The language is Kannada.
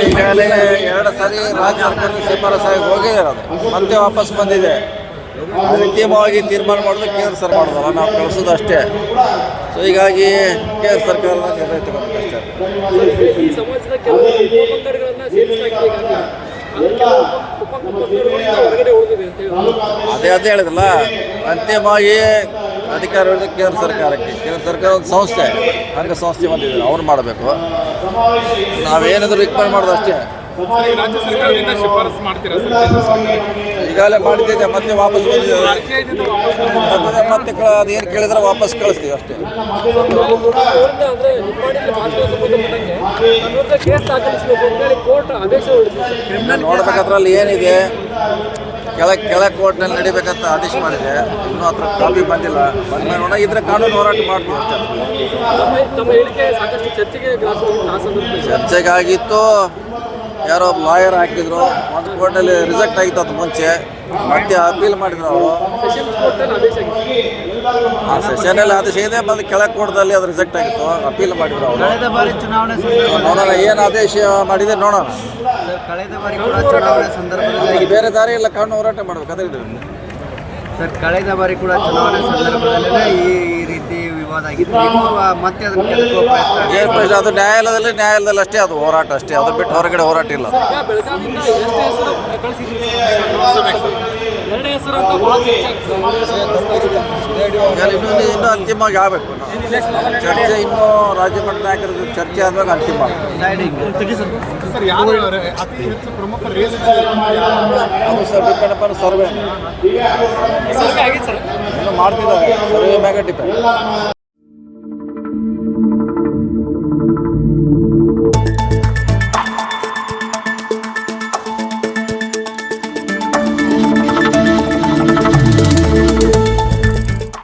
ಈಗಾಗಲೇ 2 ಸಾರಿ ರಾಜ್ಯ ಸರ್ಕಾರದ ಶಿಫಾರಸಾಗಿ ಹೋಗಿದೆ, ಅದು ಮತ್ತೆ ವಾಪಸ್ ಬಂದಿದೆ. ಅಂತಿಮವಾಗಿ ತೀರ್ಮಾನ ಮಾಡೋದು ಕೇಂದ್ರ ಸರ್ಕಾರ ಮಾಡೋದಲ್ಲ, ನಾವು ಕಳಿಸೋದು ಅಷ್ಟೇ. ಸೊ ಹೀಗಾಗಿ ಕೇಂದ್ರ ಸರ್ಕಾರದ ನಿರ್ಣಯ ತಗೋಬೇಕಷ್ಟೇ. ಈ ಸಮಾಜದ ಕೆಲವು ಉಪಪಂಗಡಗಳನ್ನು ಸೇರಿಸಲಾಗಿದೆ, ಹೊರಗಡೆ ಉಳಿದಿದೆ ಅಂತ ಹೇಳಿ ಅದೇ ಹೇಳಿದ್ರಲ್ಲ, ಅಂತಿಮವಾಗಿ ಅಧಿಕಾರ ಹಿಡಿದು ಕೇಂದ್ರ ಸರ್ಕಾರಕ್ಕೆ. ಕೇಂದ್ರ ಸರ್ಕಾರ ಒಂದು ಸಂಸ್ಥೆ, ಹಂಗೆ ಸಂಸ್ಥೆ ಬಂದಿದ್ದಾರೆ, ಅವ್ರು ಮಾಡಬೇಕು. ನಾವೇನಾದರೂ ರಿಕ್ವೆಸ್ಟ್ ಮಾಡೋದು ಅಷ್ಟೇ. ರಾಜ್ಯ ಸರ್ಕಾರದಿಂದ ಶಿಫಾರಸು ಮಾಡ್ತೀರಾ ಸರ್? ಈಗಾಗಲೇ ಮಾಡಿದ್ದೆ, ಮತ್ತೆ ವಾಪಸ್ ಬಂದಿದೆ. ಮತ್ತೆ ಅದೇನು ಕೇಳಿದ್ರೆ ವಾಪಸ್ ಕಳಿಸ್ತೀವಿ ಅಷ್ಟೇ. ಅಂದ್ರೆ ನಿಪ್ಪಾಣಿಯಲ್ಲಿ ಭಾಷಣ ಸಂಬಂಧಪಟ್ಟಂಗೆ ಕೇಸ್ ದಾಖಲಿಸಬೇಕು ಅಂತೇಳಿ ಕೋರ್ಟ್ ಆದೇಶ ಹೊರಡಿಸಿದೆ. ನೋಡ್ಬೇಕಾದ್ರಲ್ಲಿ ಏನಿದೆ, ಕೆಳ ಕೋರ್ಟ್ನಲ್ಲಿ ನಡಿಬೇಕಂತ ಆದೇಶ ಮಾಡಿದೆ. ಇನ್ನೂ ಹತ್ರ ಕಾಪಿ ಬಂದಿಲ್ಲ. ಬಂದ್ಮೇಲೆ ನೋಡ ಇದ್ರೆ ಕಾನೂನು ಹೋರಾಟ ಮಾಡ್ತೀವಿ ಅಷ್ಟೇ. ತಮ್ಮ ಹೇಳಿಕೆ ಸಾಕಷ್ಟು ಚರ್ಚೆಗೆ ಗ್ರಾಸವಾಗಿತ್ತು. ಆ ಸಂದರ್ಭದಲ್ಲಿ ಚರ್ಚೆಗಾಗಿತ್ತು, ಯಾರೋ ಲಾಯರ್ ಹಾಕಿದ್ರು, ಒಂದು ಕೋರ್ಟಲ್ಲಿ ರಿಜೆಕ್ಟ್ ಆಗಿತ್ತು ಅದು ಮುಂಚೆ, ಮತ್ತೆ ಅಪೀಲ್ ಮಾಡಿದ್ರು ಅವರು. ಸೆಷನ್ಸ್ ಕೋರ್ಟಲ್ಲಿ ಆದೇಶ ಆಗಿತ್ತು. ಆ ಸೆಷನಲ್ಲಿ ಆದೇಶ ಇದೆ, ಬಂದು ಕೆಳ ಕೋರ್ಟ್ದಲ್ಲಿ ಅದು ರಿಜೆಕ್ಟ್ ಆಗಿತ್ತು, ಅಪೀಲ್ ಮಾಡಿದ್ರು ಅವರು. ಕಳೆದ ಬಾರಿ ಚುನಾವಣೆ ನೋಡೋಣ ಏನು ಆದೇಶ ಮಾಡಿದೆ ನೋಡೋಣ. ಕಳೆದ ಬಾರಿ ಕೂಡ ಚುನಾವಣೆ ಸಂದರ್ಭದಲ್ಲಿ ಈಗ ಬೇರೆ ದಾರಿ ಇಲ್ಲ, ಕಾನೂನು ಹೋರಾಟ ಮಾಡ್ಬೇಕು. ಅದೇ ಇದೆ ಸರ್, ಕಳೆದ ಬಾರಿ ಕೂಡ ಚುನಾವಣೆ ಸಂದರ್ಭದಲ್ಲೇ ಈ ರೀತಿ ವಿವಾದ ಆಗಿತ್ತು. ನೀವು ಮತ್ತೆ ಅದನ್ನು ಕೆದಕುವ ಪ್ರಯತ್ನ ಅದು ನ್ಯಾಯಾಲಯದಲ್ಲಿ ಅಷ್ಟೇ, ಅದು ಹೋರಾಟ ಅಷ್ಟೇ. ಅದು ಬಿಟ್ಟು ಹೊರಗಡೆ ಹೋರಾಟ ಇಲ್ಲ. ಈಗ ಬೆಳಗಾವಿಯಿಂದ ಎಷ್ಟು ಹೆಸರು ಕಳಿಸಿದ್ರಿ? 2 ಹೆಸರು ಅಂತ ಭಾಳ ಚರ್ಚೆ ಇನ್ನೂ ಅಂತಿಮವಾಗಿ ಆಗಬೇಕು. ಚರ್ಚೆ ಇನ್ನೂ ರಾಜ್ಯ ಮಟ್ಟ ನಾಯಕರ ಚರ್ಚೆ ಆದಾಗ ಅಂತಿಮ ಸರ್, ಯಾರು ಅತಿ ಹೆಚ್ಚು ಪ್ರಮುಖ ರೇಸ್ ಅದು ಸರ್ ಡಿಪೆಂಡ್ ಅಪಾನ್ ಸರ್ವೆ. ಆಗಿತ್ತು ಸರ್. ಇನ್ನೂ ಮಾಡ್ತಿದ್ದಾರೆ, ಸರ್ವೆ ಮ್ಯಾಗ ಡಿಪೆಂಡ್.